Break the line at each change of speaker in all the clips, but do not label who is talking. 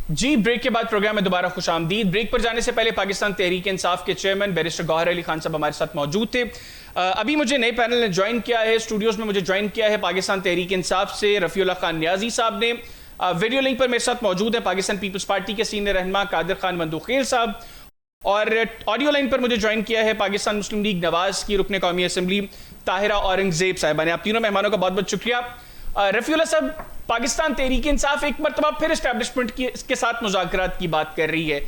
जी, break के बाद programme में दोबारा खुश आमदीद। ब्रेक पर जाने से पहले पाकिस्तान तहरीक इंसाफ के चेयरमैन बैरिस्टर गौहर अली खान साहब हमारे साथ मौजूद थे। अभी मुझे नए पैनल ने ज्वाइन किया है, स्टूडियोज में मुझे ज्वाइन किया है पाकिस्तान तहरीक इंसाफ से रफ़ीउल्लाह खान नियाजी साहब ने। वीडियो लिंक पर मेरे साथ मौजूद है पाकिस्तान पीपल्स पार्टी के सीनियर रहनुमा कादिर खान बंदूखेल साहब, और ऑडियो लाइन पर मुझे ज्वाइन किया है पाकिस्तान मुस्लिम लीग नवाज की रुकने कौमी असम्बली ताहिरा औरंगजेब साहिबा ने। आप तीनों मेहमानों का बहुत बहुत शुक्रिया। रफ़ीउल्लाह साहब, पाकिस्तान तहरीक इंसाफ एक मरतबा फिर एस्टैब्लिशमेंट के साथ मुज़ाकरात की बात कर रही है।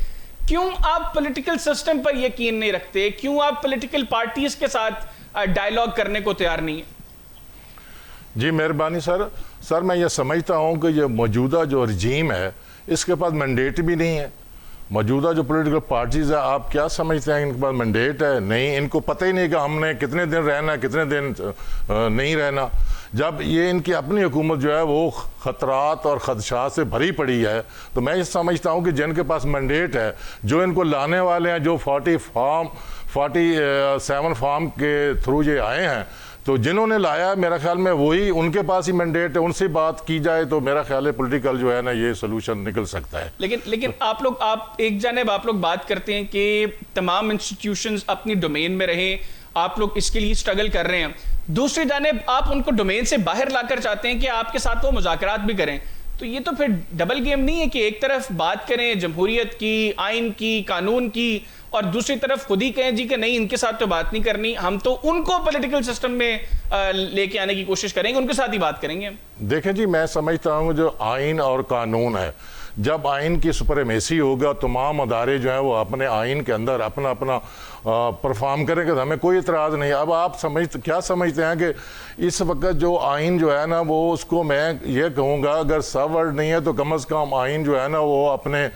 क्यों आप पॉलिटिकल सिस्टम पर यकीन नहीं रखते? क्यों आप पॉलिटिकल पार्टीज के साथ डायलॉग करने को तैयार नहीं है?
जी मेहरबानी सर, मैं ये समझता हूँ कि ये मौजूदा जो रजीम है इसके पास मैंडेट भी नहीं है। मौजूदा जो पॉलिटिकल पार्टीज़ है, आप क्या समझते हैं इनके पास मैंडेट है? नहीं, इनको पता ही नहीं कि हमने कितने दिन रहना है, कितने दिन नहीं रहना। जब ये इनकी अपनी हुकूमत जो है वो ख़तरात और ख़दशात से भरी पड़ी है, तो मैं ये समझता हूँ कि जिनके पास मैंडेट है, जो इनको लाने वाले हैं, जो 47 फार्म के थ्रू ये आए हैं, तो जिन्होंने लाया मेरा ख्याल में वही उनके पास ही मैंडेट है, उनसे बात की जाए तो मेरा ख्याल है पॉलिटिकल जो है ना ये सोल्यूशन निकल सकता है।
लेकिन आप एक जानिब आप लोग बात करते हैं कि तमाम इंस्टीट्यूशंस अपनी डोमेन में रहें, आप लोग इसके लिए स्ट्रगल कर रहे हैं। दूसरी जानिब आप उनको डोमेन से बाहर लाकर चाहते हैं कि आपके साथ वो मुज़ाकरात भी करें। तो ये तो फिर डबल गेम नहीं है कि एक तरफ बात करें जमहूरियत की, आइन की, कानून की, और दूसरी तरफ खुद ही कहें जी कि नहीं इनके साथ तो बात नहीं करनी, हम तो उनको पॉलिटिकल सिस्टम में लेके आने की कोशिश करेंगे, उनके साथ ही बात करेंगे। दे
जी, मैं समझता हूँ जो आइन और कानून है, जब आइन की सुपरमेसी होगा, तमाम अदारे जो हैं वो अपने आइन के अंदर अपना अपना परफॉर्म करेंगे, तो हमें कोई इतराज़ नहीं। अब आप क्या समझते हैं कि इस वक्त जो आइन जो है ना वो, उसको मैं ये कहूँगा अगर सब वर्ड नहीं है तो कम अज़ कम आइन जो है ना वो अपने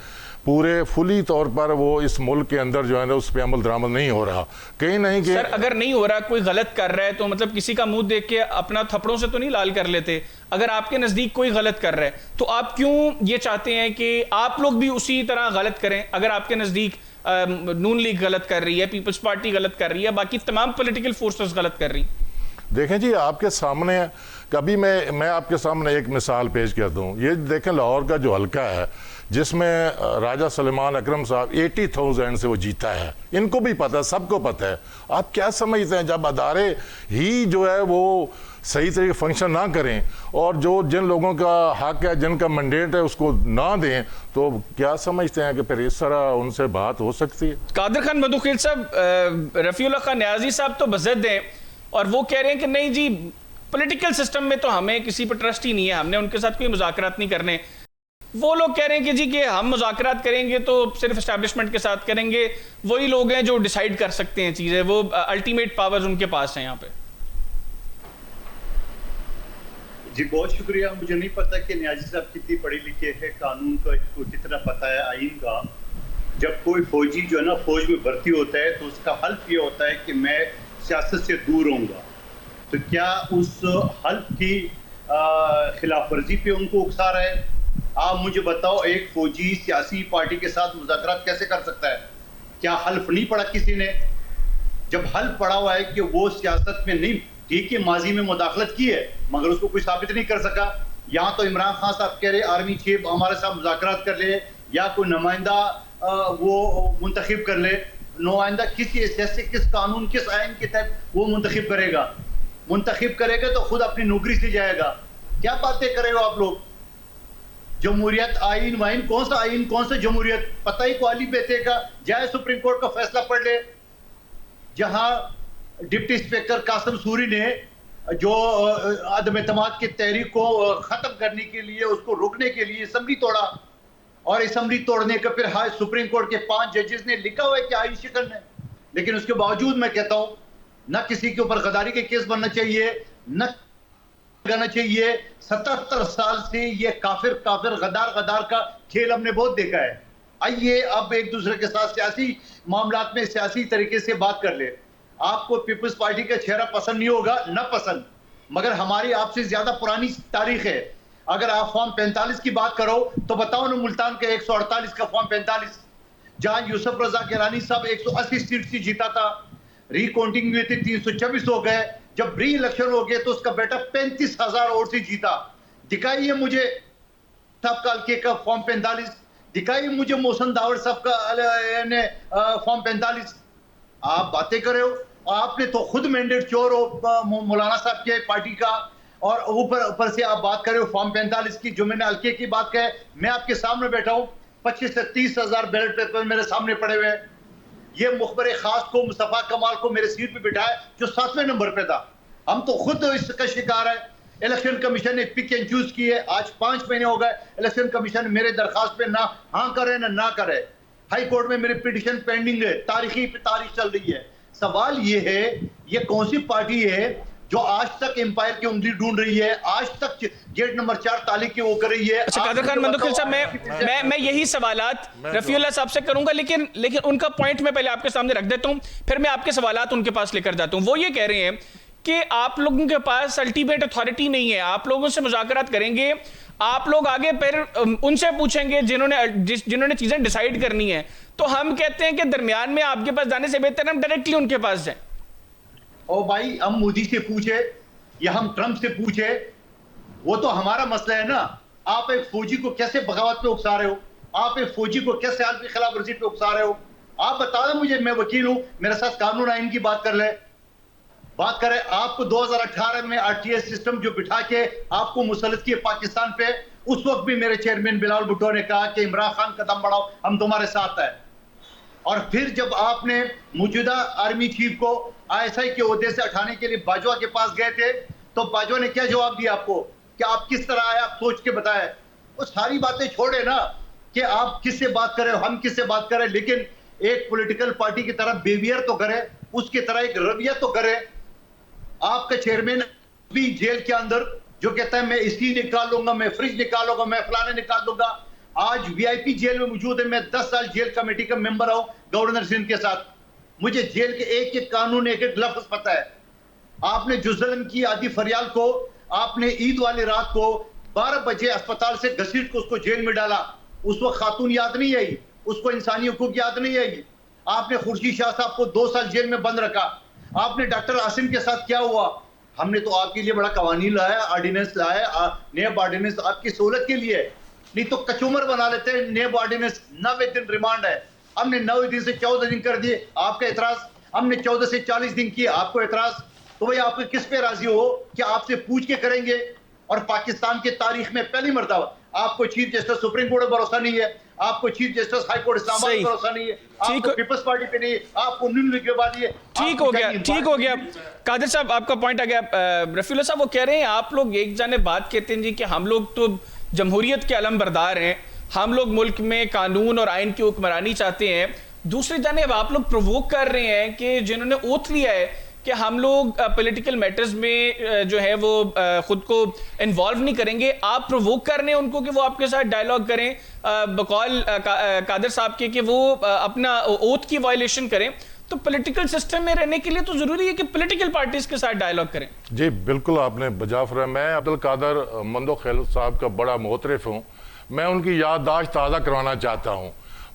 पूरे फुली तौर पर वो इस मुल्क के अंदर जो है ना उस पर अमल दरामद नहीं हो रहा कहीं नहीं कि
सर अगर नहीं हो रहा, कोई गलत कर रहा है तो मतलब किसी का मुंह देख के अपना थप्पड़ों से तो नहीं लाल कर लेते। अगर आपके नजदीक कोई गलत कर रहा है तो आप क्यों ये चाहते हैं कि आप लोग भी उसी तरह गलत करें? अगर आपके नजदीक नून लीग गलत कर रही है, पीपल्स पार्टी गलत कर रही है, बाकी तमाम पॉलिटिकल फोर्सेस गलत कर रही,
देखें जी आपके सामने कभी मैं आपके सामने एक मिसाल पेश कर दूं। ये देखें लाहौर का जो हल्का है जिसमें राजा सलेमान अकरम साहब 80,000 से वो जीता है, इनको भी पता है, सबको पता है। आप क्या समझते हैं जब अदारे ही जो है वो सही तरीके फंक्शन ना करें और जो जिन लोगों का हक है, जिनका मैंडेट है उसको ना दें, तो क्या समझते हैं कि फिर इस तरह उनसे बात हो सकती है?
कादिर खान बंदूखेल साहब, रफ़ीउल्लाह खान नियाजी साहब तो बज़द हैं और वो कह रहे हैं कि नहीं जी पॉलिटिकल सिस्टम में तो हमें किसी पर ट्रस्ट ही नहीं है, हमने उनके साथ कोई मुज़ाकरात नहीं करने। वो लोग कह रहे हैं कि जी कि हम मुज़ाकरात करेंगे तो सिर्फ एस्टैब्लिशमेंट के साथ करेंगे, वही लोग हैं जो डिसाइड कर सकते हैं चीज़ें, वो अल्टीमेट पावर्स उनके पास हैं यहाँ पे।
जी बहुत शुक्रिया। मुझे नहीं पता कि नियाजी साहब कितनी पढ़े लिखे हैं, कानून का कितना पता है, आइन का। जब कोई फौजी जो है ना फौज में भर्ती होता है तो उसका हल्फ ये होता है कि मैं सियासत से दूर रहूँगा। तो क्या उस हल्फ की खिलाफ वर्जी पे उनको उकसा रहा है? आप मुझे बताओ, एक फौजी सियासी पार्टी के साथ मुज़ाकरात कैसे कर सकता है? क्या हल्फ नहीं पढ़ा किसी ने? जब हल्फ पढ़ा हुआ है कि वो सियासत में नहीं, ठीक है माजी में मुदाखलत की है मगर उसको कोई साबित नहीं कर सका। यहाँ तो इमरान खान साहब कह रहे आर्मी चीफ हमारे साथ मुज़ाकरात कर ले या कोई नुमाइंदा वो मुंतखब कर ले। नुमाइंदा किस हैसियत से, किस कानून, किस आइन के तहत वो मुंतखब करेगा? मुंतखब करेगा तो खुद अपनी नौकरी से जाएगा। क्या बातें कर रहे हो आप लोग? जमहूरियत, आइन वाइन, कौन सा आइन, कौन सा जमहूरियत? पता ही को बेटे का। जाए सुप्रीम कोर्ट का फैसला पढ़ ले, जहां डिप्टी स्पीकर कासिम सूरी ने जो अदम एतमाद की तहरीक को खत्म करने के लिए, उसको रोकने के लिए असम्बली तोड़ा, और असम्बली तोड़ने का फिर हाई सुप्रीम कोर्ट के 5 जजेस ने लिखा हुआ है कि आइन शिकन है। लेकिन उसके बावजूद मैं कहता हूं न किसी के ऊपर गद्दारी के केस बनना चाहिए, न करना चाहिए। 77 साल से ये काफिर गद्दार का खेल हमने बहुत देखा है। आइए अब एक दूसरे के साथ सियासी मामलात में सियासी तरीके से बात कर ले। आपको पीपल्स पार्टी का चेहरा पसंद नहीं होगा, न पसंद, मगर हमारी आपसे ज्यादा पुरानी तारीख है। अगर आप फॉर्म 45 की बात करो तो बताओ ना, मुल्तान का 148 का फॉर्म 45, जहां यूसुफ रजा गिलानी साहब 180 सीट से जीता था, रिकाउंटिंग हुई थी 326 हो गए, जब री इलेक्शन हो गए तो उसका बेटा 35,000 वोट से जीता। दिखाइए मुझे तब काल के का फॉर्म 45 दिखाइए मुझे मोहसिन दावड़ साहब का फॉर्म 45। आप बातें कर रहे हो, आपने तो खुद मैंडेट चोर हो मौलाना साहब के पार्टी का, और ऊपर से आप बात कर रहे हो फॉर्म 45 की, जो मैंने हल्के की बात कहे। मैं आपके सामने बैठा हूं, 25 से 30 हजार बैलेट पेपर मेरे सामने पड़े हुए हैं। ये मुखबर खास को, मुस्तफा कमाल को मेरे सीट पे बिठाया जो 7वें नंबर पे था। हम तो खुद इसका शिकार है। इलेक्शन कमीशन ने पिक एंड चूज की है। आज 5 महीने हो गए इलेक्शन कमीशन मेरे दरखास्त पे ना हाँ करे ना करे। हाई कोर्ट में मेरी पिटीशन पेंडिंग है, तारीखी पे तारीख चल रही है। सवाल ये है, ये कौन सी पार्टी है जो आज तक एम्पायर की उंगली ढूंढ रही है, आज तक गेट नंबर 4 ताली की वो कर रही है।
अच्छा कादर खान मंदोखिल साहब, मैं यही सवालात रफीउल्लाह साहब से करूंगा, लेकिन उनका पॉइंट मैं पहले आपके सामने रख देता हूं, फिर मैं आपके सवालात उनके पास लेकर जाता हूं। वो ये कह रहे हैं कि आप लोगों के पास अल्टीमेट अथॉरिटी नहीं है, आप लोगों से मुज़ाकरात करेंगे, आप लोग आगे फिर उनसे पूछेंगे जिन्होंने चीजें डिसाइड करनी है। तो हम कहते हैं कि दरमियान में आपके पास जाने से बेहतर हम डायरेक्टली उनके पास जाएं।
ओ भाई, हम मोदी से पूछे या हम ट्रंप से पूछे, वो तो हमारा मसला है ना। आप एक फौजी को कैसे बगावत पे उकसा रहे हो, आप एक फौजी को कैसे हाल की खिलाफ वर्जी पे उकसा रहे हो। आप बता दो मुझे, मैं वकील हूं, मेरे साथ कानून आइन की बात कर ले, बात करें। आपको 2018 में आरटीएस सिस्टम जो बिठा के आपको मुसल्लत किए पाकिस्तान पे, उस वक्त भी मेरे चेयरमैन बिलावल भुट्टो ने कहा कि इमरान खान कदम बढ़ाओ, हम तुम्हारे साथ हैं। और फिर जब आपने मौजूदा आर्मी चीफ को आईएसआई के ओहदे से हटाने के लिए बाजवा के पास गए थे, तो बाजवा ने क्या जवाब दिया आपको कि आप किस तरह आए, आप सोच के बताए। वो सारी बातें छोड़े ना कि आप किससे बात करें, हम किससे बात करें, लेकिन एक पॉलिटिकल पार्टी की तरह बिहेवियर तो करे, उसकी तरह एक रवैया तो करे। आपका चेयरमैन भी जेल के अंदर जो कहता है मैं इसकी निकाल लूंगा, मैं फ्रिज निकालूंगा, मैं फलाने निकाल दूंगा, आज वीआईपी जेल में मौजूद है। मैं 10 साल जेल कमेटी का मेंबर हूं गवर्नर सिंह के साथ। मुझे जेल के एक एक कानून, एक एक लफ्ज पता है। आपने जो जुल्म की आदि फरियाल को, आपने ईद वाली रात को 12 बजे अस्पताल से घसीट को उसको जेल में डाला। उस वक्त खातून याद नहीं आई, उसको इंसानी हुकूक याद नहीं आई। आपने खुर्शीद शाह साहब को 2 साल जेल में बंद रखा। आपने डॉक्टर आसिम के साथ क्या हुआ? हमने तो आपके लिए बड़ा कवानीन लाया, ऑर्डिनेंस लाया, नेब ऑर्डिनेंस आपकी सहूलत के लिए, नहीं तो कचूमर बना लेते हैं। नेब ऑर्डिनेंस 90 दिन रिमांड है, हमने 9 दिन से 14 दिन कर दिए, आपका एतराज। हमने 14 से 40 दिन किए, आपको एतराज। तो भाई आप किस पे राजी हो कि आपसे पूछ के करेंगे? और पाकिस्तान की तारीख में पहली मर्तबा आपको चीफ जस्टिस सुप्रीम कोर्ट पर भरोसा नहीं है, आपको chief justice high court Islamabad पर भरोसा नहीं है, आपको पीपल्स पार्टी पे नहीं है, आपको न्यून लीग के बाद ये
ठीक हो गया। कादिर साहब आपका पॉइंट आ गया। रफीउल्लाह साहब वो कह रहे हैं आप लोग एक जाने बात कहते हैं जी कि हम लोग तो जमहूरियत के अलमबरदार हैं, हम लोग मुल्क में कानून और आइन की हुक्मरानी चाहते हैं। दूसरी जानिब आप लोग प्रोवोक कर रहे हैं कि जिन्होंने ओथ लिया है कि हम लोग पॉलिटिकल मैटर्स में जो है वो खुद को इन्वॉल्व नहीं करेंगे, आप प्रोवोक कर रहे हैं उनको कि वो आपके साथ डायलॉग करें बकौल कादर साहब के कि वो अपना ओथ की वायलेशन करें। तो पॉलिटिकल सिस्टम में रहने के लिए तो जरूरी है कि पॉलिटिकल पार्टीज के साथ डायलॉग करें। जी
बिल्कुल, आपने बजा फरमाया। मैं अब्दुल कादर मंदोखिल साहब का बड़ा मोहतरफ हूँ। मैं उनकी याददाश्त ताज़ा करवाना चाहता हूँ।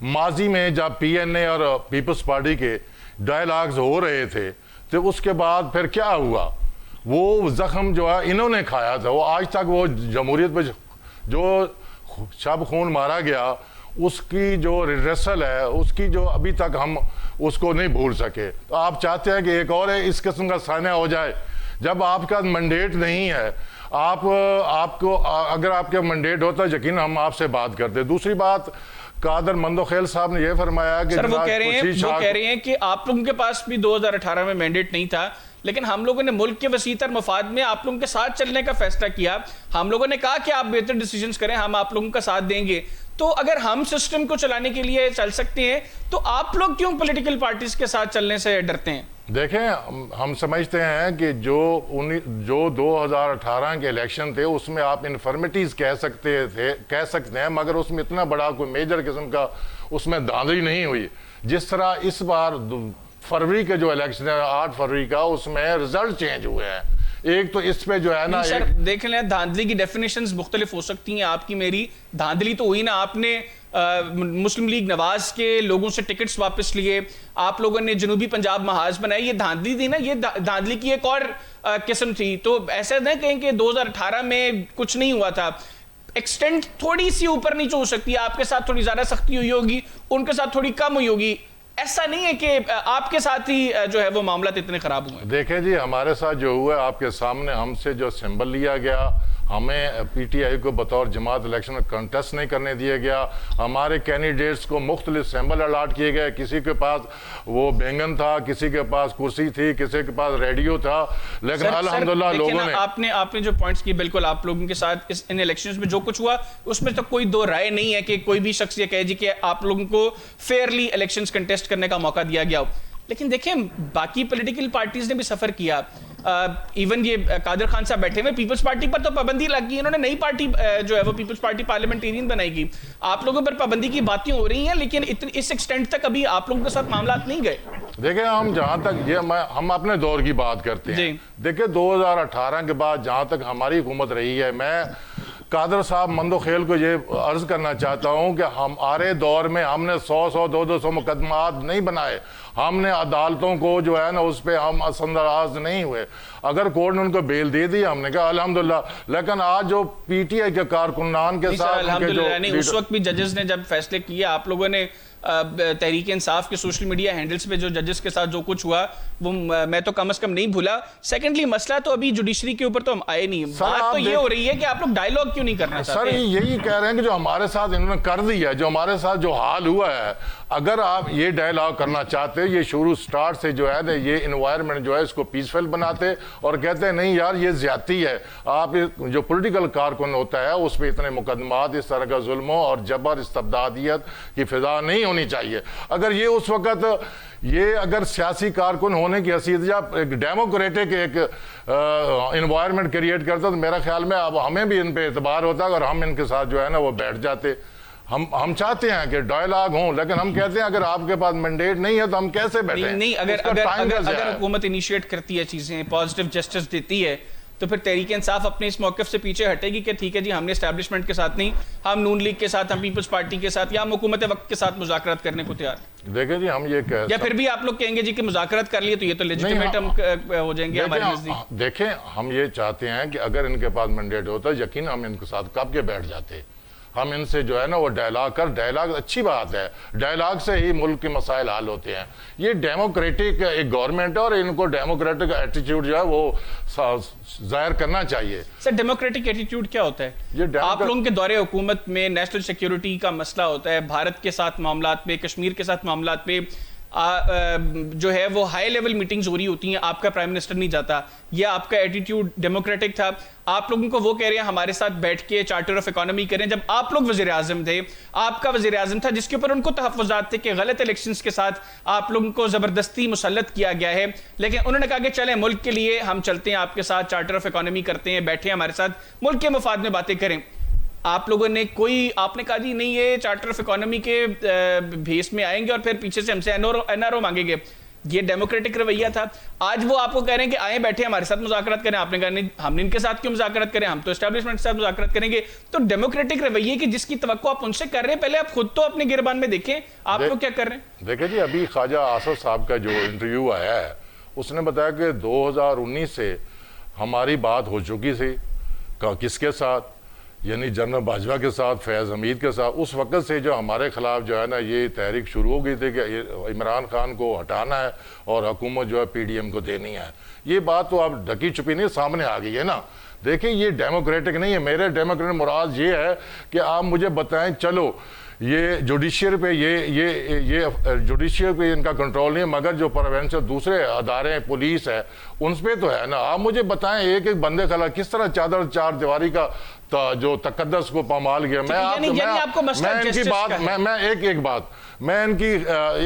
माजी में जब पीएनए और पीपल्स पार्टी के डायलॉग्स हो रहे थे, तो उसके बाद फिर क्या हुआ? वो जख्म जो है इन्होंने खाया था। वो आज तक वो जमहूरियत पे जो शब खून मारा गया, उसकी जो रिड्रेसल है, उसकी जो अभी तक हम उसको नहीं भूल सके। तो आप चाहते हैं कि एक और इस किस्म का सान्या हो जाए? जब आपका मैंडेट नहीं है, आपको अगर आपका मैंडेट होता है, यकीन हम आपसे बात करते। दूसरी बात, कादर मंदोखिल साहब ने यह फरमाया कि
वो कह रहे हैं कि आप लोगों के पास भी 2018 में मैंडेट नहीं था, लेकिन हम लोगों ने मुल्क के वसीतर मफाद में आप लोगों के साथ चलने का फैसला किया। हम लोगों ने कहा कि आप बेहतर डिसीजंस करें, हम आप लोगों का साथ देंगे। तो अगर हम सिस्टम को चलाने के लिए चल सकते हैं, तो आप लोग क्यों पॉलिटिकल पार्टीज के साथ चलने से डरते हैं?
देखें, हम समझते हैं कि जो 2018 के इलेक्शन थे, उसमें आप इन्फॉर्मेटिव कह सकते हैं, मगर उसमें इतना बड़ा कोई मेजर किस्म का उसमें धांधली नहीं हुई। जिस तरह इस बार फरवरी के जो इलेक्शन है 8 फरवरी का, उसमें रिजल्ट चेंज हुए हैं। एक तो इस पे जो है ना,
देख लें, धांधली की डेफिनेशंस मुख्तलिफ हो सकती हैं, आपकी मेरी। धांधली तो हुई ना, आपने मुस्लिम लीग नवाज के लोगों से टिकट्स वापस लिए, आप लोगों ने जनूबी पंजाब महाज बनाई, ये धांधली थी ना, ये धांधली की एक और किस्म थी। तो ऐसा न कहें कि 2018 में कुछ नहीं हुआ था। एक्सटेंट थोड़ी सी ऊपर नीचे हो सकती है, आपके साथ थोड़ी ज्यादा सख्ती हुई होगी, उनके साथ थोड़ी कम हुई होगी। ऐसा नहीं है कि आपके साथ ही जो है वो मामला इतने खराब हुए।
देखें जी, हमारे साथ जो हुआ है आपके सामने, हमसे जो सिंबल लिया गया, हमें पीटीआई को बतौर जमात इलेक्शन में कंटेस्ट नहीं करने दिया गया, हमारे कैंडिडेट्स को मुख्तलिफ सिंबल अलाट किए गए, किसी के पास वो बैंगन था, किसी के पास कुर्सी थी, किसी के पास रेडियो था, लेकिन अल्हम्दुलिल्लाह लोगों ने
आपने जो पॉइंट्स की, बिल्कुल आप लोगों के साथ इन इलेक्शंस में जो कुछ हुआ उसमें तो कोई दो राय नहीं है कि कोई भी शख्स ये कहे जी कि आप लोगों को फेयरली इलेक्शंस कंटेस्ट करने का मौका दिया गया हो। लेकिन देखें, बाकी पॉलिटिकल पार्टीज ने भी सफर किया। इवन ये कादर खान साहब बैठे हुए, पीपल्स पार्टी पर तो पाबंदी लग गई, इन्होंने नई पार्टी जो है वो पीपल्स पार्टी पार्लियामेंटेरियन बनाएगी। आप लोगों पर पाबंदी की बातें हो रही हैं, लेकिन इस एक्सटेंट तक अभी आप लोगों के साथ मामला नहीं गए।
देखिए, हम जहां तक हम अपने दौर की बात करते हैं। देखिए, 2018 के बाद जहां तक हमारी हुकूमत रही है, मैं कादर साहब मंदो खेल को ये अर्ज करना चाहता हूं कि हमारे दौर में हमने 100 200 मुकदमात नहीं बनाए, हमने अदालतों को जो है ना उस पर हम असंदराज नहीं हुए। अगर कोर्ट ने उनको बेल दे दी, हमने कहा अल्हम्दुलिल्लाह। लेकिन आज जो पीटीआई के कारकुनान के साथ
उस वक्त भी जजेस ने जब फैसले किए, आप लोगों ने तहरीक इंसाफ के सोशल मीडिया हैंडल्स पे जो जजेस के साथ जो कुछ हुआ वो मैं तो कम से कम नहीं भूला। सेकेंडली, मसला तो अभी जुडिशरी के ऊपर तो हम आए नहीं। बात तो ये हो रही है कि आप लोग डायलॉग क्यों नहीं करना चाहते?
सर, यही कह रहे हैं कि जो हमारे साथ इन्होंने कर दिया, जो हमारे साथ जो हाल हुआ है, अगर आप ये डायलॉग करना चाहते, ये शुरू स्टार्ट से जो है ना ये इन्वायरमेंट जो है इसको पीसफुल बनाते और कहते नहीं यार ये ज्यादती है, आप जो पॉलिटिकल कारकुन होता है उस पर इतने मुकदमात, इस तरह का जुल्मों और जबर इस्तबदादियत की फिजा नहीं होनी चाहिए। अगर ये उस वक्त ये अगर सियासी कारकुन होने की हैसियत या एक डेमोक्रेटिक एक इन्वायरमेंट क्रिएट करता तो मेरा ख्याल में अब हमें भी इन पे एतबार होता और हम इनके साथ जो है ना वो बैठ जाते। हम चाहते हैं कि डायलॉग हो, लेकिन हम कहते हैं अगर आपके पास मैंडेट नहीं है तो हम कैसे बैठे?
नहीं, अगर हुकूमत इनिशिएट करती है चीजें, पॉजिटिव जस्टिस देती है, तो फिर तहरीक इंसाफ अपने इस मौक़िफ़ से पीछे हटेगी कि ठीक है जी, हमने एस्टैब्लिशमेंट के साथ नहीं, हम नून लीग के साथ, हम पीपल्स पार्टी के साथ या हम हुकूमत वक्त के साथ मुज़ाकरात करने को तैयार।
देखिए जी, हम ये
या फिर भी आप लोग कहेंगे जी कि मुज़ाकरात कर लिए तो ये तो लेजिटिमेट हम हो जाएंगे हमारे नज़दीक।
देखें, हम ये चाहते हैं कि अगर इनके पास मैंडेट होता है, यकीन हम इनके साथ कब के बैठ जाते। हम इनसे जो है ना वो डायलॉग अच्छी बात है, डायलॉग से ही मुल्क के मसाइल हल होते हैं। ये डेमोक्रेटिक एक गवर्नमेंट है और इनको डेमोक्रेटिक एटीट्यूड जो है वो जाहिर करना चाहिए।
सर, डेमोक्रेटिक एटीट्यूड क्या होता है? आप लोगों के दौरे हुकूमत में नेशनल सिक्योरिटी का मसला होता है, भारत के साथ मामलात पे, कश्मीर के साथ मामलात पे जो है वो हाई लेवल मीटिंग्स हो रही होती हैं, आपका प्राइम मिनिस्टर नहीं जाता। यह आपका एटीट्यूड डेमोक्रेटिक था? आप लोगों को वो कह रहे हैं हमारे साथ बैठ के चार्टर ऑफ इकोनॉमी करें, जब आप लोग वज़ीर आज़म थे, आपका वज़ीर आज़म था जिसके ऊपर उनको तहफ़्फ़ुज़ात थे कि गलत इलेक्शंस के साथ आप लोगों को ज़बरदस्ती मुसल्लत किया गया है, लेकिन उन्होंने कहा कि चलें मुल्क के लिए हम चलते हैं, आपके साथ चार्टर ऑफ इकोनॉमी करते हैं, बैठे हमारे साथ मुल्क के मफाद में बातें करें। आप लोगों ने आपने कहा जी नहीं, ये चार्टर ऑफ इकोनॉमी के भेस में आएंगे और फिर पीछे से हमसे एनआरओ मांगेंगे। ये डेमोक्रेटिक रवैया था। आज वो आपको कह रहे हैं कि आए बैठे हमारे साथ मुज़ाकरात करें, आपने कहा नहीं, हमने इनके साथ क्यों मुज़ाकरात करें, हम तो एस्टैब्लिशमेंट के साथ मुज़ाकरात करेंगे। तो डेमोक्रेटिक रवैये की जिसकी तवक्को आप उनसे कर रहे हैं, पहले आप खुद तो अपने गिरबान में देखें आप लोग क्या कर रहे हैं।
देखिए जी, अभी ख्वाजा आसफ साहब का जो इंटरव्यू आया है उसने बताया कि 2019 से हमारी बात हो चुकी थी। किसके साथ? यानी जनरल बाजवा के साथ, फैज़ हमीद के साथ। उस वक्त से जो हमारे खिलाफ जो है ना ये तहरीक शुरू हो गई थी कि इमरान खान को हटाना है और हुकूमत जो है पीडीएम को देनी है। ये बात तो अब ढकी छुपी नहीं, सामने आ गई है ना। देखिए, ये डेमोक्रेटिक नहीं है। मेरे डेमोक्रेटिक मुराद ये है कि आप मुझे बताएं, चलो ये जुडिशियल पे ये जुडिशियल पे इनका कंट्रोल नहीं है, मगर जो प्रोविंशियल दूसरे अदारे पुलिस है उन पे तो है ना। आप मुझे बताएं, एक एक बंदे खिलाफ किस तरह चार दीवारी का जो तकद्दस को पामाल गया। मैं इनकी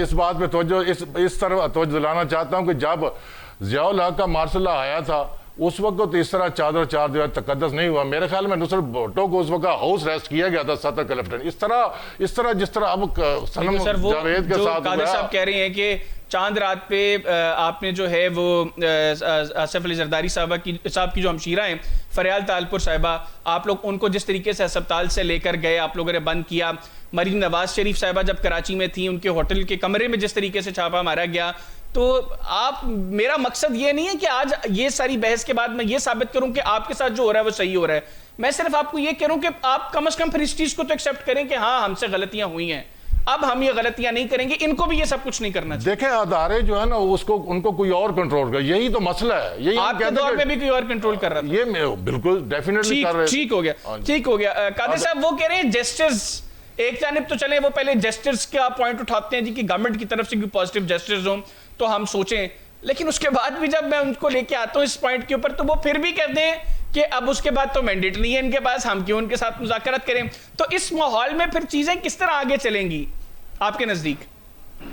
इस बात पे तवज्जो इस तरह तवज्जो दिलाना चाहता हूँ कि जब ज़ियाउल हक का मार्शल आया था उस वक्त तो इस तरह चार दीवार तकद्दस नहीं हुआ। मेरे ख्याल में नुसरत भुट्टो को उस वक्त हाउस अरेस्ट किया गया था, सदर का लेफ्टिनेंट। इस तरह जिस तरह अब सनम जावेद के साथ
कादर साहब कह रहे हैं कि चांद रात पे आपने जो है वो आसिफ अली जरदारी साहब की जो हमशीरा हैं फरियाल तालपुर साहिबा, आप लोग उनको जिस तरीके से अस्पताल से लेकर गए, आप लोगों ने बंद किया। मरीम नवाज शरीफ साहिबा जब कराची में थी, उनके होटल के कमरे में जिस तरीके से छापा मारा गया। तो मेरा मकसद ये नहीं है कि आज ये सारी बहस के बाद मैं ये साबित करूं कि आपके साथ जो हो रहा है वो सही हो रहा है। मैं सिर्फ आपको ये कह रहा हूं कि आप कम से कम फिर इस चीज को तो एक्सेप्ट करें कि हाँ हमसे गलतियां हुई हैं, अब हम ये गलतियां नहीं करेंगे, इनको भी ये सब कुछ नहीं करना चाहिए।
देखें अदारे जो है ना उसको उनको कोई और कंट्रोल कर, यही तो मसला है। यही
आपके दौर में भी कोई और कंट्रोल कर रहा था।
ये बिल्कुल डेफिनेटली कर रहे।
ठीक हो गया, ठीक हो गया। कादिर साहब वो कह रहे हैं जेस्चर्स, एक जानिब तो चले वो पहले जेस्चर्स का पॉइंट उठाते हैं जी कि गवर्नमेंट की तरफ से कोई पॉजिटिव जेस्चर्स हो तो हम सोचें, लेकिन उसके बाद भी जब मैं उनको लेके आता हूं इस पॉइंट के ऊपर तो वो फिर भी कहते हैं कि अब उसके बाद तो मैंडेट नहीं है इनके पास, हम क्यों उनके साथ मुज़ाकरत करें। तो इस माहौल में फिर चीजें किस तरह आगे चलेंगी आपके नजदीक?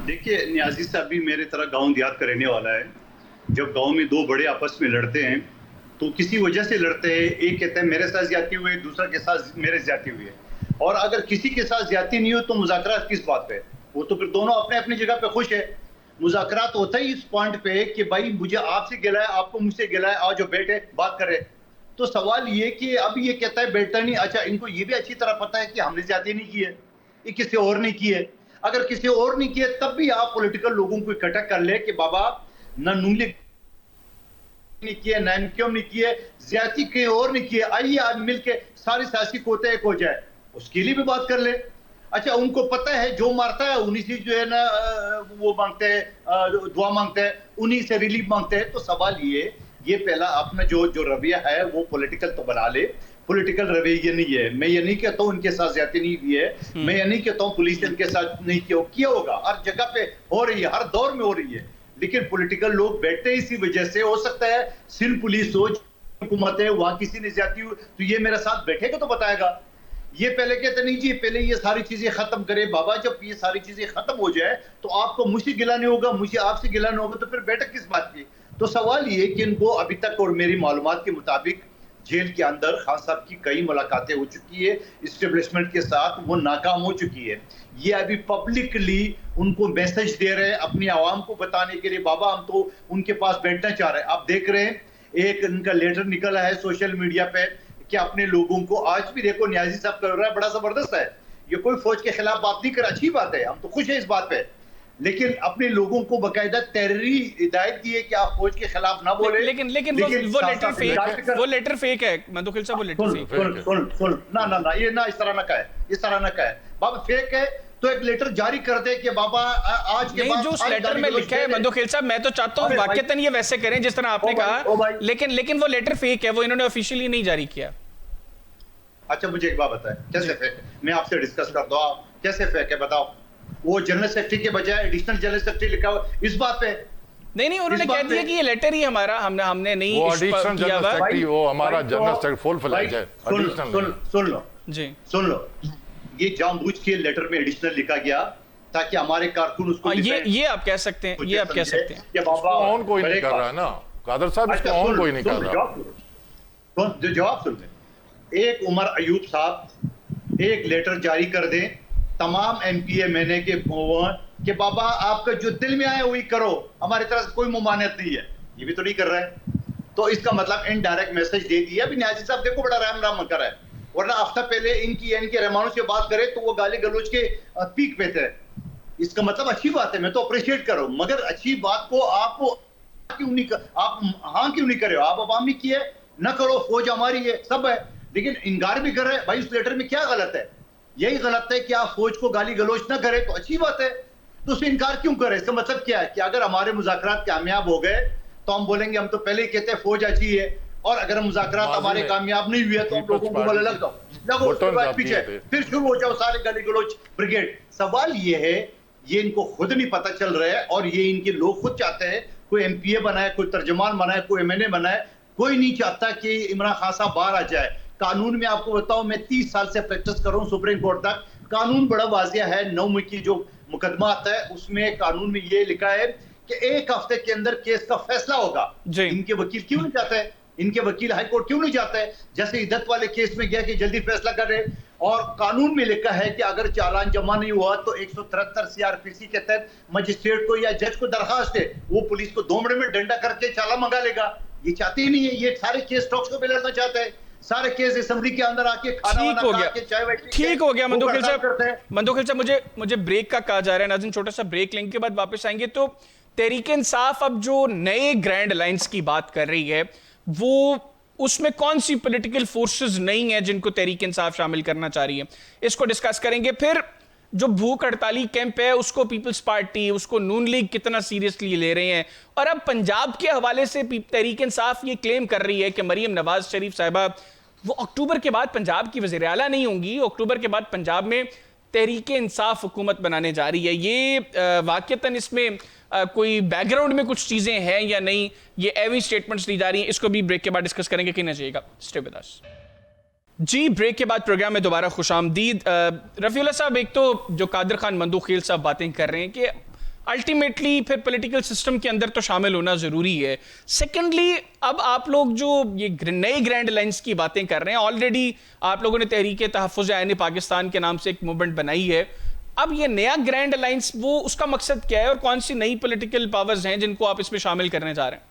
देखिए नियाजी साहब भी मेरे तरह गांव देहात का रहने वाला है। जब गांव में दो बड़े आपस में लड़ते हैं तो किसी वजह से लड़ते हैं, एक कहते हैं मेरे साथ ज्यादती हुई, दूसरा के साथ मेरे ज्यादती हुई है, और अगर किसी के साथ ज्यादती नहीं हो तो मुज़ाकरात किस बात पे? वो तो फिर दोनों अपने अपनी जगह पे खुश है। मुज़ाकरात होता ही इस पॉइंट पे कि भाई मुझे आपसे गिला है, आपको मुझसे गिला है, आओ जो बैठे बात करे। तो सवाल ये कि अब ये कहता है बैठता नहीं, अच्छा इनको ये भी अच्छी तरह पता है कि हमने ज्यादती नहीं की है, ये किसी और ने की है। अगर किसी और नहीं किए तब भी आप पॉलिटिकल लोगों को इकट्ठा कर ले कि बाबा ना नूंगली नहीं किए, ना क्यों नहीं किए, ज्यादती कहीं और नहीं किए, आइए आज मिलके सारी सियासी कोते एक हो जाए, उसके लिए भी बात कर ले। अच्छा उनको पता है जो मारता है उन्हीं से जो है ना वो मांगते हैं, दुआ मांगते हैं, उन्हीं से रिलीफ मांगते हैं। तो सवाल ये पहला अपना जो रवैया है वो पॉलिटिकल तो बना ले। पॉलिटिकल रवैया नहीं है। मैं ये नहीं कहता हूँ उनके साथ ज्यादती नहीं हुई है, मैं ये नहीं कहता हूँ पुलिस इनके साथ नहीं किया होगा, हर जगह पे हो रही है, हर दौर में हो रही है, लेकिन पॉलिटिकल लोग बैठते इसी वजह से। हो सकता है सिंध पुलिस हो, हुकूमत है, वहां किसी ने ज्यादती हुई तो ये मेरे साथ बैठेगा तो बताएगा। ये पहले कहते नहीं जी पहले ये सारी चीजें खत्म करे। बाबा जब ये सारी चीजें खत्म हो जाए तो आपको मुझसे गिला नहीं होगा, मुझे आपसे गिला नहीं होगा, तो फिर बैठक किस बात की? तो सवाल ये कि इनको अभी तक और मेरी मालूमात के मुताबिक जेल के अंदर खान साहब की कई मुलाकातें हो चुकी है इस्टेब्लिशमेंट के साथ, वो नाकाम हो चुकी है। ये अभी पब्लिकली उनको मैसेज दे रहे हैं अपनी आवाम को बताने के लिए, बाबा हम तो उनके पास बैठना चाह रहे हैं। आप देख रहे हैं एक इनका लेटर निकला है सोशल मीडिया पे कि अपने लोगों को, आज भी देखो न्याजी साहब कर रहा है, बड़ा जबरदस्त है, ये कोई फौज के खिलाफ बात नहीं कर, अच्छी बात है, हम तो खुश है इस बात पे, लेकिन अपने लोगों को बकायदा तहरीरी हिदायत दी है कि आप फौज के खिलाफ ना बोले।
लेकिन वो लेटर फेक है, वो लेटर फेक है मंदोखिल साहब, वो लेटर फेक है।
सुन ना ये ना इस तरह ना कहे, इस तरह ना कहे बाबा, फेक है तो एक लेटर जारी कर दे कि बाबा आज के बाद
जो उस लेटर में लिखा है मंदोखिल साहब, मैं तो चाहता हूं वाकईतन ये वैसे करें जिस तरह आपने कहा, लेकिन वो लेटर फेक है, वो इन्होंने ऑफिशियली नहीं जारी किया।
अच्छा मुझे एक बात बताएं कैसे फेक है, मैं आपसे डिस्कस करता हूं, कैसे फेक है बताओ। वो जनरल सेक्रेटरी के बजाय एडिशनल जनरल सेक्रेटरी लिखा हुआ इस बात पे?
नहीं उन्होंने कह दिया कि ये लेटर ही हमारा, हमने नहीं
वो एडिशनल जनरल सेक्रेटरी, वो हमारा जनरल सेक्रेटरी फुल फ्लैज है।
सुन लो ये जानबूझ के लेटर में एडिशनल लिखा गया ताकि हमारे कारकुन उसको
ये आप कह सकते हैं, ये आप कह सकते हैं
कि बाबा
ऑन कोई नहीं कर रहा है ना कादर साहब, इसको ऑन कोई नहीं कर रहा।
जवाब सुन ले, एक उमर अयूब साहब एक लेटर जारी कर दें तमाम एमपीए मैंने के बाबा आपका जो दिल में आए वही करो, हमारी तरफ से कोई मुमानियत नहीं है, ये भी तो नहीं कर रहा है। तो इसका मतलब इनडायरेक्ट मैसेज दे दिया। अभी न्याजी साहब देखो बड़ा राम कर रहा है, वरना हफ्ता पहले इनके रहमानों से बात करे तो वो गाली गलोच के पीक पे थे। इसका मतलब अच्छी बात है, मैं तो अप्रिशिएट करो, मगर अच्छी बात को आप क्यों नहीं करे हो? आप अवाम ने किए ना करो, फौज हमारी है सब है, लेकिन इनकार भी कर रहे हैं। भाई उस लेटर में क्या गलत है? यही गलत है कि आप फौज को गाली गलोच ना करें तो अच्छी बात है, तो उससे इनकार क्यों करें? इसका मतलब क्या है कि अगर हमारे मुज़ाकरात कामयाब हो गए तो हम बोलेंगे हम तो पहले ही कहते हैं फौज अच्छी है, और अगर मुज़ाकरात हमारे कामयाब नहीं हुए तो हम लोगों को बोले लग जाओ उसके बाद पीछे फिर शुरू हो जाओ सारे गाली गलोच ब्रिगेड। सवाल ये है, ये इनको खुद नहीं पता चल रहा है, और ये इनके लोग खुद चाहते हैं कोई एमपीए बनाए, कोई तर्जमान बनाए, कोई एमएनए बनाए, कोई नहीं चाहता कि इमरान खान साहब बाहर आ जाए। कानून में आपको बताऊं, मैं 30 साल से प्रैक्टिस कर रहा हूं सुप्रीम कोर्ट तक, कानून बड़ा वाजिया है। 9 में की जो मुकदमा आता है उसमें कानून में ये लिखा है कि 1 हफ्ते के अंदर केस का फैसला होगा। इनके वकील क्यों नहीं जाते हैं? इनके वकील हाई कोर्ट क्यों नहीं जाते हैं? जैसे इद्दत वाले केस में गया कि जल्दी फैसला कर रहे, और कानून में लिखा है कि अगर चालान जमा नहीं हुआ तो 173 सीआरपीसी के तहत मजिस्ट्रेट को या जज को दरखास्त है, वो पुलिस को 2 मिनट में डंडा करके चालान मंगा लेगा। ये चाहते ही नहीं है, ये सारे केस टॉक्स को लड़ना चाहते हैं, सारे केस असेंबली के अंदर आके खाना वाना खा के चाय
ठीक हो गया मंदोखिल साहब, मुझे ब्रेक का कहा जा रहा है। नाज़रीन छोटा सा ब्रेक लेंगे के बाद वापस आएंगे। तो तहरीक इंसाफ अब जो नए ग्रैंड अलायंस की बात कर रही है, वो उसमें कौन सी पॉलिटिकल फोर्सेस नहीं है जिनको तहरीक इंसाफ शामिल करना चाह रही है, इसको डिस्कस करेंगे। फिर जो भूख हड़ताली कैंप है उसको पीपल्स पार्टी, उसको नून लीग कितना सीरियसली ले रहे हैं, और अब पंजाब के हवाले से तहरीक इंसाफ ये क्लेम कर रही है कि मरियम नवाज शरीफ साहिबा वो अक्टूबर के बाद पंजाब की वज़ीर आला नहीं होंगी, अक्टूबर के बाद पंजाब में तहरीक इंसाफ हुकूमत बनाने जा रही है। ये वाकईतन इसमें कोई बैकग्राउंड में कुछ चीज़ें हैं या नहीं, ये एवी स्टेटमेंट्स दी जा रही हैं, इसको भी ब्रेक के बाद डिस्कस करेंगे कि ना जाइएगा, स्टे विद अस। जी, ब्रेक के बाद प्रोग्राम में दोबारा खुशामदीद। रफ़ीउल्लाह साहब, एक तो जो कादिर खान मंदूखील साहब बातें कर रहे हैं कि अल्टीमेटली फिर पॉलिटिकल सिस्टम के अंदर तो शामिल होना ज़रूरी है। सेकेंडली, अब आप लोग जो ये नए ग्रैंड लाइन्स की बातें कर रहे हैं, ऑलरेडी आप लोगों ने तहरीक तहफ़्फ़ुज़ आईन पाकिस्तान के नाम से एक मूवमेंट बनाई है। अब ये नया ग्रैंड अलायंस, वो उसका मकसद क्या है और कौन सी नई पॉलिटिकल पावर्स हैं जिनको आप इसमें शामिल करने जा रहे हैं?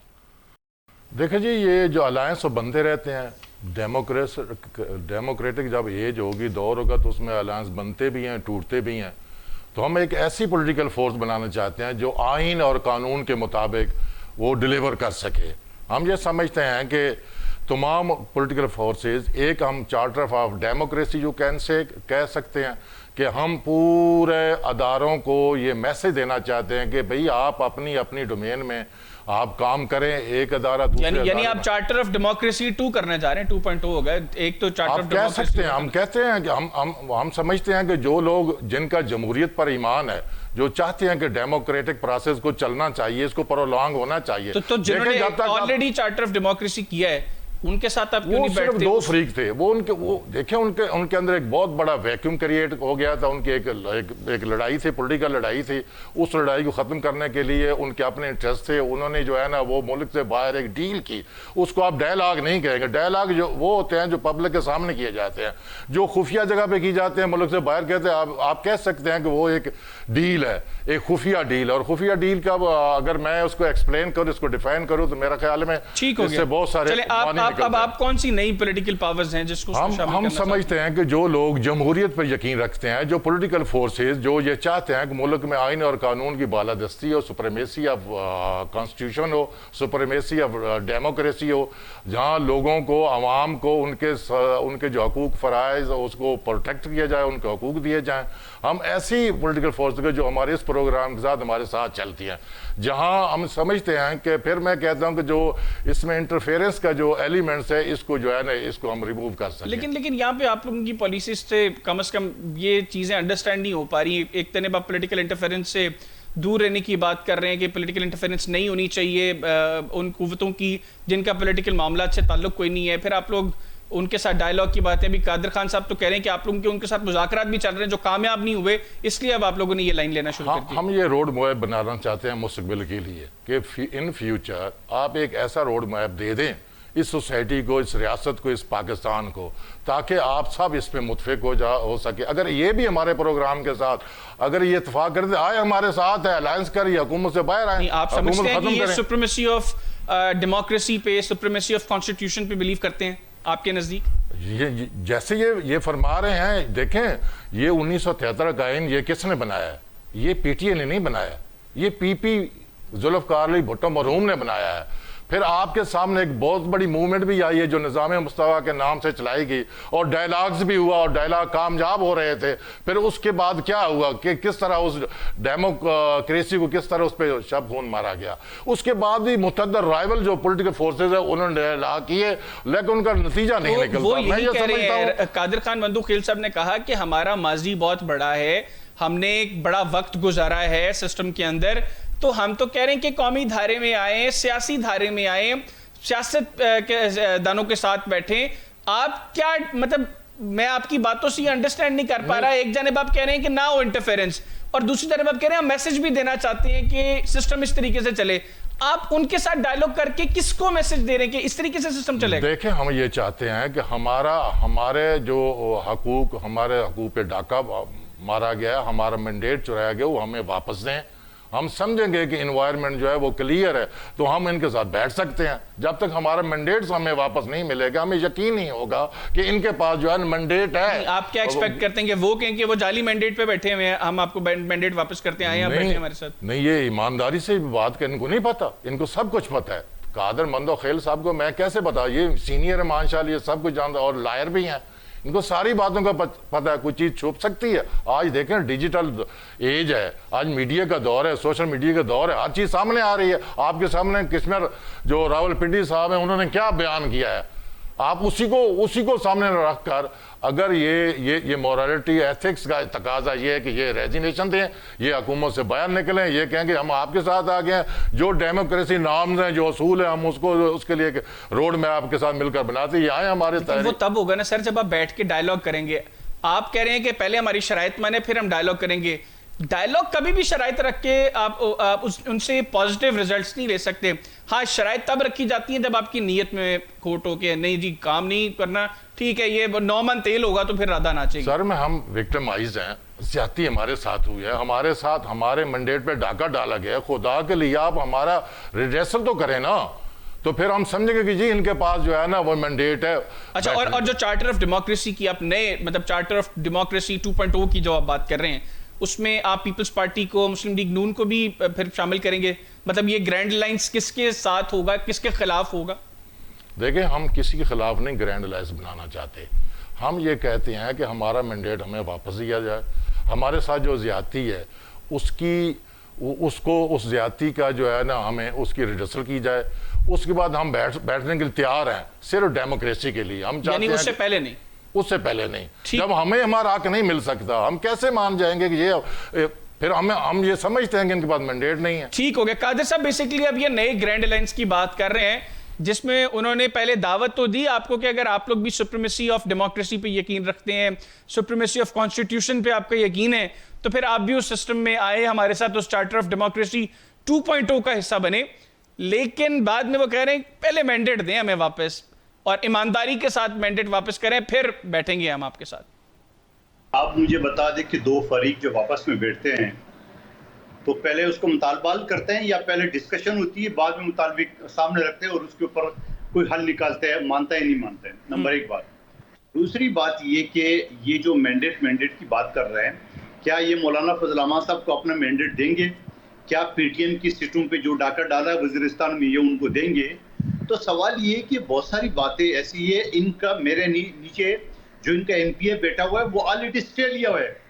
देखिए जी, ये जो अलायंस बनते रहते हैं, डेमोक्रेटिक जब एज होगी, दौर होगा, तो उसमें अलायंस बनते भी हैं, टूटते भी हैं। तो हम एक ऐसी पॉलिटिकल फोर्स बनाना चाहते हैं जो आइन और कानून के मुताबिक वो डिलीवर कर सके। हम ये समझते हैं कि तमाम पॉलिटिकल फोर्सेस, एक हम चार्टर ऑफ डेमोक्रेसी जो कह सकते हैं कि हम पूरे अदारों को ये मैसेज देना चाहते हैं कि भाई आप अपनी अपनी डोमेन में आप काम करें, एक अदारा
यानी आप चार्टर ऑफ डेमोक्रेसी 2 करने जा रहे हैं, 2.0 हो गया, एक तो चार्टर ऑफ
कह सकते हैं। हम कहते हैं कि हम समझते हैं कि जो लोग जिनका जमहूरियत पर ईमान है, जो चाहते हैं कि डेमोक्रेटिक प्रोसेस को चलना चाहिए, इसको प्रोलॉन्ग होना चाहिए,
तो जिन्होंने ऑलरेडी चार्टर ऑफ डेमोक्रेसी किया है उनके साथ आप क्यों नहीं बैठते?
सिर्फ 2 फ्रीक थे वो देखें, उनके अंदर एक बहुत बड़ा वैक्यूम क्रिएट हो गया था। उनकी एक लड़ाई थी, पॉलिटिकल लड़ाई थी। उस लड़ाई को ख़त्म करने के लिए उनके अपने इंटरेस्ट थे। उन्होंने जो है ना वो मुल्क से बाहर एक डील की। उसको आप डायलॉग नहीं कहेंगे। डायलॉग जो वो होते हैं जो पब्लिक के सामने किए जाते हैं, जो खुफिया जगह पे की जाते हैं, मुल्क से बाहर कहते हैं। आप कह सकते हैं कि वो एक डील है, एक खुफिया डील। और खुफिया डील का अगर मैं उसको एक्सप्लेन करूँ, इसको डिफाइन करूँ, तो मेरा ख्याल में इससे बहुत सारे
अब आप कौन सी नई पॉलिटिकल पावर्स हैं जिसको
हम समझते हैं कि जो लोग जमहूरियत पर यकीन रखते हैं, जो पॉलिटिकल फोर्सेस जो ये चाहते हैं कि मुल्क में आइन और कानून की बालादस्ती हो, सुप्रीमेसी ऑफ कॉन्स्टिट्यूशन हो, सुप्रीमेसी ऑफ डेमोक्रेसी हो, जहां लोगों को, आवाम को उनके जो हकूक फ़राइज़ उसको प्रोटेक्ट किया जाए, उनके हकूक दिए जाएं। हम ऐसी पॉलिटिकल फोर्स के जो हमारे इस प्रोग्राम के साथ हमारे साथ चलती हैं, जहां हम समझते हैं कि फिर मैं कहता हूं कि जो इसमें इंटरफेरेंस का जो एलिमेंट्स है, इसको जो है ना, इसको हम रिमूव कर सकते हैं।
लेकिन यहाँ पे आप लोगों की पॉलिसी से कम ये चीजें अंडरस्टैंड नहीं हो पा रही। एक तरफ आप पॉलिटिकल इंटरफेरेंस से दूर रहने की बात कर रहे हैं कि पॉलिटिकल इंटरफेरेंस नहीं होनी चाहिए उन कुव्वतों की जिनका पॉलिटिकल मामला से ताल्लुक कोई नहीं है। फिर आप लोग उनके साथ डायलॉग की बातें भी, कादिर खान साहब तो कह रहे हैं कि आप लोगों के उनके साथ मुज़ाकरात भी चल रहे हैं जो कामयाब नहीं हुए, इसलिए अब आप लोगों ने ये लाइन लेना शुरू कर दी।
हम ये रोड मैप बनाना चाहते हैं मुस्तकबिल के लिए कि इन फ्यूचर आप एक ऐसा रोड मैप दे दें इस सोसाइटी को, इस रियासत को, इस पाकिस्तान को, ताकि आप सब इस पे मुतफिक हो सके। अगर ये भी हमारे प्रोग्राम के साथ अगर ये इत्तेफाक करते आए हमारे साथ है, अलायंस करिए, हुकूमत से बाहर आए।
आप समझते हैं कि ये सुप्रीमेसी ऑफ डेमोक्रेसी पे, सुप्रीमेसी ऑफ कॉन्स्टिट्यूशन पे बिलीव करते हैं आपके नजदीक?
जैसे ये फरमा रहे हैं, देखें ये 1973 का आइन ये किसने बनाया है? ये पीटीए ने नहीं बनाया, ये पीपी जुल्फ़िकार अली भुट्टो मरहूम ने बनाया है। फिर आपके सामने एक बहुत बड़ी मूवमेंट भी आई है जो निज़ाम मुस्तफ़ा के नाम से चलाई गई, और डायलॉग्स भी हुआ और डायलॉग कामयाब हो रहे थे। फिर उसके बाद क्या हुआ कि किस तरह उस डेमोक्रेसी को किस तरह उस पर शब खून मारा गया। उसके बाद भी मुतअद्दिद राइवल जो पॉलिटिकल फोर्सेज है उन्होंने डायलॉग किए, लेकिन उनका नतीजा नहीं निकलता।
मैं ये समझता हूं, कादिर खान मंदूखील साहब ने कहा कि हमारा माजी बहुत बड़ा है, हमने एक बड़ा वक्त गुजारा है सिस्टम के अंदर, तो हम तो कह रहे हैं कि कौमी धारे में आए, सियासी धारे में आए, सियासत के दानों के साथ बैठे। आप क्या मतलब, मैं आपकी बातों से ये अंडरस्टैंड नहीं कर पा रहा। एक जानब आप कह रहे हैं कि ना हो इंटरफेरेंस, और दूसरी तरफ आप कह रहे हैं हम मैसेज भी देना चाहते हैं कि सिस्टम इस तरीके से चले। आप उनके साथ डायलॉग करके किसको मैसेज दे रहे हैं कि इस तरीके से सिस्टम चलेगा?
देखें, हम ये चाहते हैं कि हमारे जो हकूक, हमारे हकूक पे डाका मारा गया, हमारा मैंडेट चुराया गया, वो हमें वापस दें। हम समझेंगे कि इन्वायरमेंट जो है वो क्लियर है, तो हम इनके साथ बैठ सकते हैं। जब तक हमारा मैंडेट हमें वापस नहीं मिलेगा, हमें यकीन नहीं होगा कि इनके पास जो है मैंडेट है।
आप क्या एक्सपेक्ट करते हैं कि वो कहें कि वो जाली मैंडेट पे बैठे हुए हैं, हम आपको मैंडेट वापस करते आए हैं, बैठे हमारे साथ?
नहीं, ये ईमानदारी से बात कर, इनको नहीं पता, इनको सब कुछ पता है। कादर मंदो खेल साहब को मैं कैसे बता, ये सीनियर है माशाल्लाह, ये सब कुछ जानता और लायर भी हैं, इनको सारी बातों का पता है। कोई चीज़ छुप सकती है? आज देखें डिजिटल एज है, आज मीडिया का दौर है, सोशल मीडिया का दौर है, हर चीज़ सामने आ रही है। आपके सामने किस्मर जो रावलपिंडी साहब हैं उन्होंने क्या बयान किया है, आप उसी को सामने रख कर अगर ये मोरालिटी एथिक्स का तकाजा ये है कि ये रेजिग्नेशन दें, ये हुकूमत से बयान निकलें, ये कहेंगे हम आपके साथ आ गए हैं, जो डेमोक्रेसी नॉर्म्स हैं, जो असूल है, हम उसके लिए रोड मैप आपके साथ मिलकर बनाते हैं, आए हमारे तहरीक।
वो तब होगा ना सर जब आप बैठ के डायलॉग करेंगे। आप कह रहे हैं कि पहले हमारी शराइत माने फिर हम डायलॉग करेंगे। डायलॉग कभी भी शराइत रख के आप उनसे पॉजिटिव रिजल्ट्स नहीं ले सकते। हाँ, शराइत तब रखी जाती है जब आपकी नीयत में खोट हो के नहीं जी काम नहीं करना, ठीक है, ये 9 मन तेल होगा तो फिर राधा नाचेगी।
सर में हम विक्टिमाइज हैं, ज्यादती हमारे साथ हुई है, हमारे साथ हमारे मैंडेट पे डाका डाला गया। खुदा के लिए आप हमारा रिड्रेसल तो करें ना, तो फिर हम समझेंगे कि जी इनके पास जो है ना वो मैंडेट है।
अच्छा, और जो चार्टर ऑफ डेमोक्रेसी की आप नए मतलब चार्टर ऑफ डेमोक्रेसी 2.0 की जो आप बात कर रहे हैं, उसमें आप पीपल्स पार्टी को, मुस्लिम लीग नून को भी फिर शामिल करेंगे? मतलब ये ग्रैंड लाइंस किसके साथ होगा, किसके खिलाफ होगा?
देखिए, हम किसी के खिलाफ नहीं ग्रैंड लाइंस बनाना चाहते। हम ये कहते हैं कि हमारा मैंडेट हमें वापस दिया जाए, हमारे साथ जो ज्यादती है उसको उस ज्यादती का जो है ना हमें उसकी रिडर्सल की जाए। उसके बाद हम बैठने के लिए तैयार हैं, सिर्फ डेमोक्रेसी के लिए। हम चाहते हैं
उससे पहले नहीं,
उससे पहले नहीं। जब हमें हमारा हक नहीं मिल सकता, हम कैसे मान जाएंगे कि ये फिर हम ये समझते हैं कि इनके पास मैंडेट नहीं है।
ठीक हो गया कादिर साहब, बेसिकली अब ये नए ग्रैंड अलायंस की बात कर रहे हैं, जिसमें उन्होंने पहले दावत तो दी आपको कि अगर आप लोग भी सुप्रीमेसी ऑफ डेमोक्रेसी पे यकीन रखते हैं, सुप्रीमेसी ऑफ कॉन्स्टिट्यूशन पे आपका यकीन है, तो फिर आप भी उस सिस्टम में आए, हमारे साथ उस चार्टर ऑफ डेमोक्रेसी 2.0 का हिस्सा बने। लेकिन बाद में वो कह रहे हैं पहले मैंडेट दें हमें वापस, और ईमानदारी के साथ मैंडेट वापस करें, फिर बैठेंगे हम आपके साथ।
आप मुझे बता दें कि 2 फरीक जब आपस में बैठते हैं तो पहले उसको मुतालबाल करते हैं, या पहले डिस्कशन होती है, बाद में मुतालबिक सामने रखते हैं और उसके ऊपर कोई हल निकालते हैं, मानता है नहीं मानता है? नंबर 1 बात। दूसरी बात ये कि ये जो मैंडेट की बात कर रहे हैं, क्या ये मौलाना फजल अहमद साहब को अपना मैंडेट देंगे? क्या पीटीएम की सीटों पे जो डाका डाला है वजीरिस्तान में, ये उनको देंगे? तो सवाल ये कि बहुत सारी बातें ऐसी है, इनका मेरे नीचे जो इनका एमपीए बैठा हुआ है वो ऑलरेडी स्टे लिया हुआ है।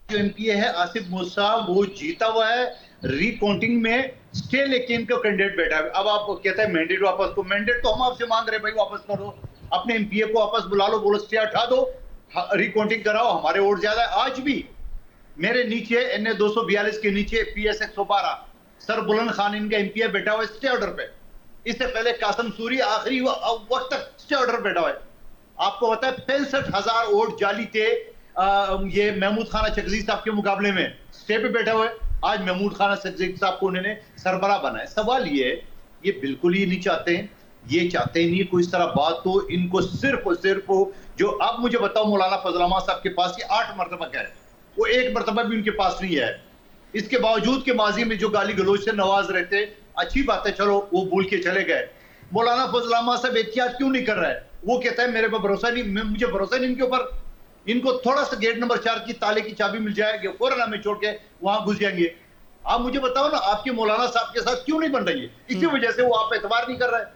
जो एमपीए है आसिफ मूसा, वो जीता हुआ है, रिकाउंटिंग में स्टे लेके इनका कैंडिडेट बैठा है। अब आप कहते हैं मैंडेट वापस, तो मैंडेट तो हम आपसे मांग रहे हैं भाई, वापस करो, अपने एमपीए को वापस बुला लो, बोलो स्टे हटा दो, रिकाउंटिंग कराओ, हमारे वोट ज्यादा है। आज भी मेरे नीचे NA 242 के नीचे PS 112 सर बुलंद खान इनका एमपीए बैठा हुआ है स्टे ऑर्डर पे। इससे पहले कासम सूरी आखिरी वक्त तक स्टे ऑर्डर बैठा हुआ है। आपको पता है 65,000 वोट जाली थे ये महमूद खाना चकजी साहब के मुकाबले में, स्टे पे बैठा हुआ है। आज महमूद खाना चकजी साहब को उन्होंने सरबराह बनाया। सवाल ये बिल्कुल ही नहीं चाहते हैं, ये चाहते ही नहीं कोई इस तरह बात हो। इनको सिर्फ और सिर्फ जो आप मुझे बताओ मौलाना फजल अहमद साहब के पास ये 8 मरतबा क्या है, वो 1 मरतबा भी उनके पास नहीं है। इसके बावजूद के माजी में जो गाली गलोच से नवाज रहते, अच्छी बात है, चलो वो भूल के चले गए। मौलाना फजल अहमद साहब एहतियात क्यों नहीं कर रहा है? वो कहता है मेरे पर भरोसा नहीं, मुझे भरोसा नहीं इनके ऊपर, इनको थोड़ा सा गेट नंबर 4 की ताले की चाबी मिल जाएगी, फौरन हमें छोड़ के वहां घुस जाएंगे। आप मुझे बताओ ना, आपके मौलाना साहब के साथ क्यों नहीं बन रही है? इसी वजह से वो आप एतबार नहीं कर रहा है,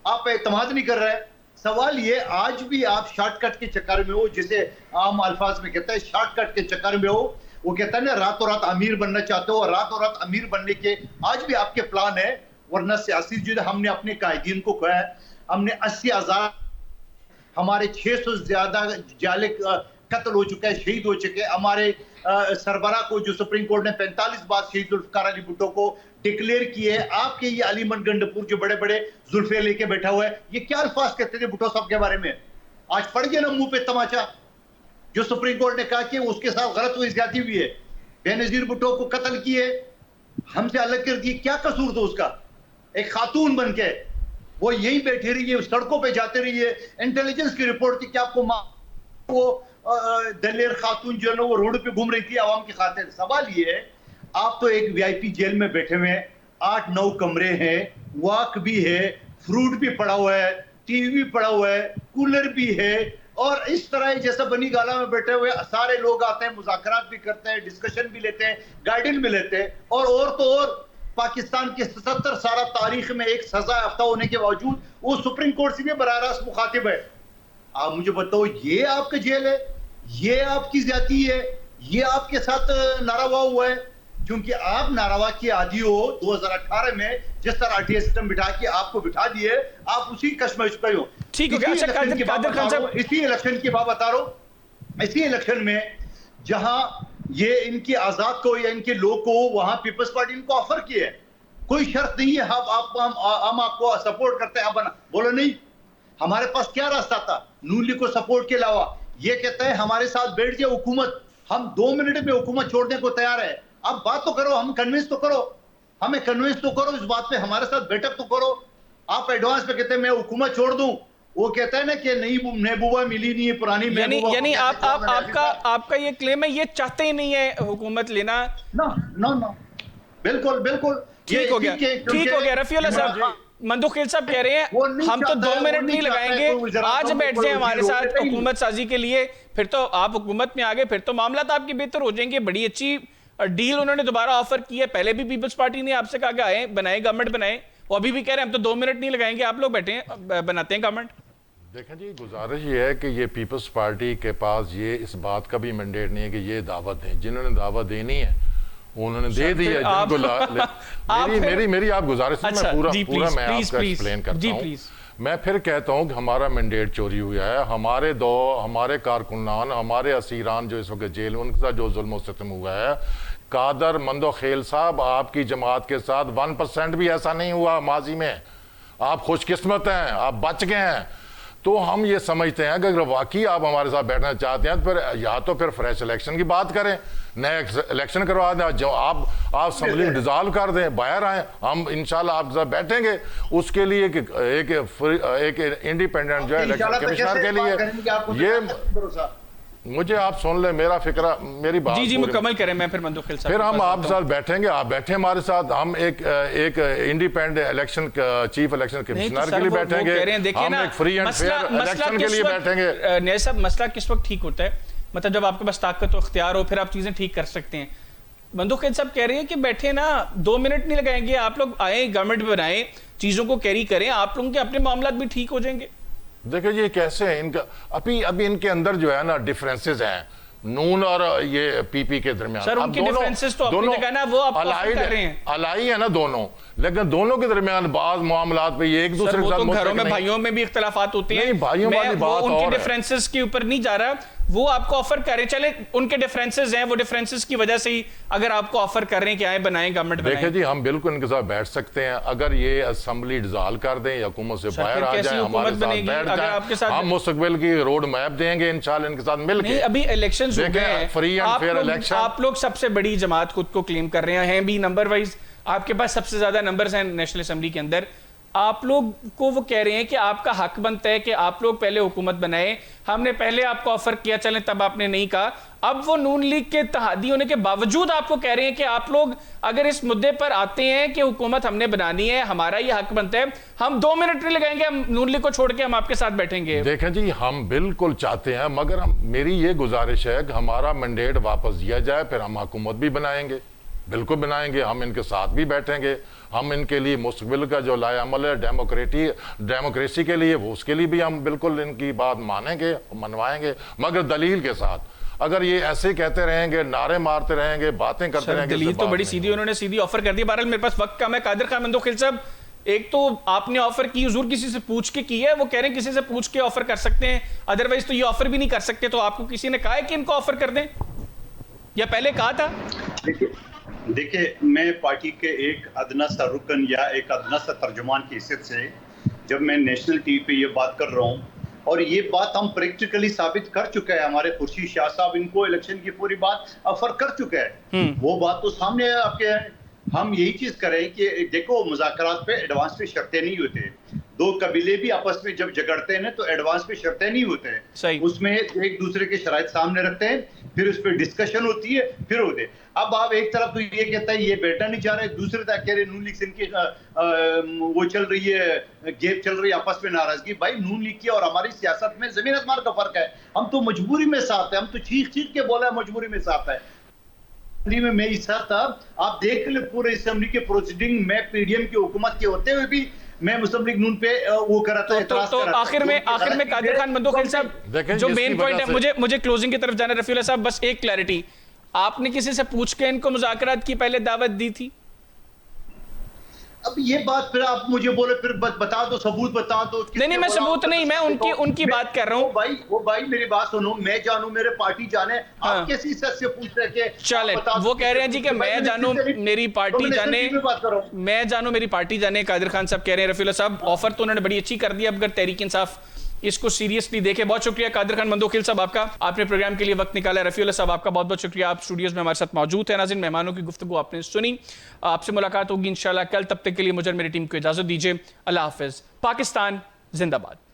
आप एतमाद नहीं कर रहा है। सवाल ये, आज भी आप शॉर्टकट के चक्कर में हो, जिसे आम अल्फाज में कहता है शॉर्टकट के चक्कर में हो। वो कहता है ना रातों रात अमीर बनना चाहते हो, और रातों रात अमीर बनने के आज भी आपके प्लान है। वरना सियासी जो हमने अपने कायदीन को कहा है, हमने 80,000 हमारे 600 से ज्यादा जाले कत्ल हो चुके हैं, शहीद हो चुके हैं। हमारे सरबरा को जो सुप्रीम कोर्ट ने 45 बार शहीद जुल्फकार अली भुट्टो को डिक्लेयर किए। आपके ये अलीमन गंडपुर जो बड़े बड़े जुल्फे लेके बैठा हुआ है, ये क्या अल्फाज कहते थे भुट्टो साहब के बारे में? आज पड़ गया ना मुंह पे तमाचा, जो सुप्रीम कोर्ट ने कहा कि उसके साथ गलत हुई, ज्यादती हुई है। बेनजीर भुट्टो को कत्ल किए, हमसे अलग कर दिए, क्या कसूर था उसका? एक खातून बन के वो यहीं बैठी रही है, सड़कों पे जाते रही है। इंटेलिजेंस की रिपोर्ट थी कि आपको वो दलेर खातून जो है ना वो रोड पे घूम रही थी आवाम की खातिर। सवाल ये है, आप तो एक वीआईपी जेल में बैठे हुए हैं, 8-9 कमरे हैं, वॉक भी है, फ्रूट भी पड़ा हुआ है, टीवी भी पड़ा हुआ है, कूलर भी है, और इस तरह जैसा बनी गाला में बैठे हुए सारे लोग आते हैं, मुज़ाकरात भी करते हैं, डिस्कशन भी लेते हैं, गाइडेंस भी लेते हैं। और तो और पाकिस्तान के 77 साल तारीख में एक सजा याफ्ता होने के बावजूद वो सुप्रीम कोर्ट से भी बराह रास्त मुखातिब है। आप मुझे बताओ, ये आपका जेल है, ये आपकी ज्यादती है, ये आपके साथ नारावा हुआ है? क्योंकि आप नारावा की आदि हो। 2018 में जिस तरह आरटीआई सिस्टम बिठा के आपको बिठा दिए, आप उसी कश्मकश पे हो।
ठीक हो गया। अच्छा कादिर खान साहब,
इसी इलेक्शन की बात बता रहा हूं, इसी इलेक्शन में जहां ये इनकी आजाद को या इनके लोग को वहां पीपल्स पार्टी इनको ऑफर किया है, कोई शर्त नहीं है हम आपको सपोर्ट करते हैं, आप बोलो नहीं। हमारे पास क्या रास्ता था नून लीग को सपोर्ट के अलावा? ये कहता है हमारे साथ बैठ जाए हुकूमत, हम 2 मिनट में हुकूमत छोड़ने को तैयार है। अब बात तो करो, हम कन्विंस तो करो, हमें कन्विंस तो करो इस बात पे, हमारे साथ बैठक तो करो। आप एडवांस पे कहते हैं मैं हुकूमत छोड़ दूं, वो कहता है ना कि नई महबूबा मिली नहीं है, पुरानी महबूबा।
यानी आपका ये क्लेम है ये चाहते ही नहीं है हुकूमत लेना?
नो, बिल्कुल बिल्कुल।
ठीक हो गया रफीउल्लाह साहब। मंदुख खिल साहब कह रहे हैं हम तो 2 मिनट नहीं लगाएंगे, आज बैठ जाए हमारे साथ हुकूमत साजी के लिए, फिर तो आप हुकूमत में आ गए, फिर तो मामला तो आपके बेहतर हो जाएंगे। बड़ी अच्छी डील उन्होंने दोबारा ऑफर की है। पहले भी पीपल्स पार्टी ने आपसे कहा कि आए बनाए गवर्नमेंट बनाए, वो अभी भी कह रहे हैं हम तो 2 मिनट नहीं लगाएंगे, आप लोग बैठे हैं बनाते हैं गवर्नमेंट।
देखें जी, गुजारिश ये है कि ये पीपल्स पार्टी के पास ये इस बात का भी मैंडेट नहीं है कि ये दावत दें। जिन्होंने दावत देनी है उन्होंने दे दी है। जिनको मेरी आप गुजारिश मैं पूरा मैं आपका एक्सप्लेन करता हूँ। मैं फिर कहता हूँ कि हमारा मैंडेट चोरी हुआ है। हमारे कारकुनान, हमारे असीरान जो इस वक्त जेल, उनके साथ जो जुल्म सितम हुआ है, कादर मंदो खेल साहब आपकी जमात के साथ 1% भी ऐसा नहीं हुआ माजी में। आप खुशकिस्मत हैं, आप बच गए हैं। तो हम ये समझते हैं कि अगर वाकई आप हमारे साथ बैठना चाहते हैं तो फिर या तो फिर फ्रेश इलेक्शन की बात करें, नए इलेक्शन करवा दें, जो आप असेंबली में डिसॉल्व कर दें, बाहर आए, हम इंशाल्लाह आपके साथ बैठेंगे। उसके लिए एक इंडिपेंडेंट जो है इलेक्शन कमिश्नर के लिए ये मुझे आप सुन ले मेरा फिक्रा, मेरी बात
जी मुकम्मल करें। मैं फिर मंदुख खिल साहब
फिर हम आपके साथ बैठेंगे, आप बैठे हमारे साथ, हम एक independent election chief election commissioner के लिए बैठेंगे, हम एक फ्री एंड फेयर इलेक्शन के लिए बैठेंगे।
नया साहब मसला किस वक्त ठीक होता है? मतलब जब आपके पास ताकत और इख्तियार हो, फिर आप चीजें ठीक कर सकते हैं। मंदुख खिल साहब कह रहे हैं कि बैठे ना 2 मिनट नहीं लगाएंगे, आप लोग आए गवर्नमेंट बनाए, चीजों को कैरी करें, आप लोगों के अपने मामला भी ठीक हो जाएंगे।
देखिए ये कैसे है इनका, अभी इनके अंदर जो है ना डिफरेंसेस हैं नून और ये पीपी के दरमियान।
सर उनके डिफरेंसेस तो अपनी जगह ना, वो आप अलाइड कर रहे हैं,
अलाई है ना दोनों, लेकिन दोनों के दरमियान बाज मामलात पे ये एक दूसरे के साथ
घरों में भाइयों में भी इख्तिलाफात होते हैं।
भाइयों वाली बात और
उनके डिफरेंसेस के ऊपर नहीं जा रहा, वो आपको ऑफर कर रहे हैं, चले उनके डिफरेंसेस हैं, वो डिफरेंसेस की वजह से ही अगर आपको ऑफर कर रहे हैं कि आए बनाएं गवर्नमेंट बनाएं।
देखिए जी हम बिल्कुल इनके साथ बैठ सकते हैं, अगर ये असेंबली डिसॉल्व कर दें या हुकूमत से बाहर आ जाए, हमारे साथ बैठ जाए, हम मुस्तकबिल की रोड मैप देंगे इंशाल्लाह इनके साथ मिलकर।
अभी इलेक्शंस हो गए हैं,
फ्री एंड फेयर इलेक्शन।
आप लोग सबसे बड़ी जमात खुद को क्लेम कर रहे हैं भी नंबर वाइज, आपके पास सबसे ज्यादा नंबर्स हैं नेशनल असेंबली के अंदर। आप लोग को वो कह रहे हैं कि आपका हक बनता है कि आप लोग पहले हुकूमत बनाए, हमने पहले आपको ऑफर किया, चलें तब आपने नहीं कहा। अब वो नून लीग के इत्तेहादी होने के बावजूद आपको कह रहे हैं कि आप लोग अगर इस मुद्दे पर आते हैं कि हुकूमत हमने बनानी है, हमारा ये हक बनता है, हम 2 मिनट नहीं लगाएंगे, हम नून लीग को छोड़ के हम आपके साथ बैठेंगे।
देखें जी हम बिल्कुल चाहते हैं, मगर मेरी ये गुजारिश है कि हमारा मैंडेट वापस दिया जाए, फिर हम हुकूमत भी बनाएंगे, बिल्कुल बनाएंगे, हम इनके साथ भी बैठेंगे, हम इनके लिए मुस्तकबिल का जो लाया अमल है डेमोक्रेसी के लिए, वो उसके लिए भी हम बिल्कुल इनकी बात मानेंगे, मनवाएंगे, मगर दलील के साथ। अगर ये ऐसे कहते रहेंगे, नारे मारते रहेंगे, बातें करते रहेंगे,
दलील तो बड़ी सीधी, उन्होंने सीधी ऑफर कर दी। बहरहाल मेरे पास वक्त कम है। कादिर खान मंदुख खिल साहब, एक तो आपने ऑफर की हुजूर किसी से पूछ के की है, वो कह रहे हैं किसी से पूछ के ऑफर कर सकते हैं, अदरवाइज तो ये ऑफर भी नहीं कर सकते। तो आपको किसी ने कहा है कि इनको ऑफर कर दें या पहले कहा था?
देखिए मैं पार्टी के एक अदना सा रुकन या एक अदना सा तर्जुमान की हैसियत से जब मैं नेशनल टीवी पे ये बात कर रहा हूँ, और ये बात हम प्रैक्टिकली साबित कर चुके हैं, हमारे खुर्शीद शाह साहब इनको इलेक्शन की पूरी बात ऑफर कर चुके हैं, वो बात तो सामने है आपके। हम यही चीज करें कि देखो मुज़ाकरात पे एडवांस पे शर्तें नहीं होते, 2 कबीले भी आपस में जब झगड़ते हैं तो एडवांस पे शर्तें नहीं होते हैं, उसमें एक दूसरे के शराइत सामने रखते हैं, फिर उस पर डिस्कशन होती है, फिर होते। अब आप एक तरफ तो ये कहता है ये बैठना नहीं चाह रहे, दूसरे तरफ कह रहे नून लीग से इनकी वो चल रही है, गेप चल रही है आपस में नाराजगी। भाई नून लीग की और हमारी सियासत में जमीन आसमान का फर्क है, हम तो मजबूरी में साथ है, हम तो चीख चीख के बोला है मजबूरी में साथ है। असम्बली में मैं हिस्सा था। आप देख ले पूरे असम्बली के प्रोसीडिंग में पीडीएम की हुकूमत के होते हुए भी मैं मुस्लिम लीग नून पे वो करा था, एतराज
तो
करा था।
आखिर में कादिर खान बंदोखिल साहब,
देखें,
जो
जिसकी
मेन पॉइंट है,
वजह से-
मुझे क्लोजिंग की तरफ जाना है। रफीउल्लाह साहब, बस एक क्लैरिटी, आपने किसी से पूछ के इनको मुज़ाकरात की पहले दावत दी थी?
अब ये बात फिर आप मुझे बोले, फिर बता दो, सबूत बता दो।
नहीं, मैं सबूत नहीं, मैं उनकी बात कर रहा हूं।
वो भाई मेरी बात सुनो, मैं जानूं, मेरे पार्टी जाने,
हाँ।
आप कैसी इज्जत से पूछ रहे कि
चलें, वो कह रहे हैं जी कि मैं जानूं मेरी पार्टी जाने, मैं जानूं मेरी पार्टी जाने। कादिर खान साहब कह रहे हैं, रफीउल्लाह साहब ऑफर तो उन्होंने बड़ी अच्छी कर दी, अब अगर तहरीक इंसाफ इसको सीरियसली देखे। बहुत शुक्रिया कादिर खान बंदोखिल साहब आपका, आपने प्रोग्राम के लिए वक्त निकाला। रफीउल्लाह साहब आपका बहुत बहुत शुक्रिया, आप स्टूडियोज में हमारे साथ मौजूद हैं। नाज़रीन, मेहमानों की गुफ्तगू आपने सुनी, आपसे मुलाकात होगी इंशाल्लाह कल। तब तक के लिए मुझे और मेरी टीम को इजाजत दीजिए। अल्लाह हाफिज। पाकिस्तान जिंदाबाद।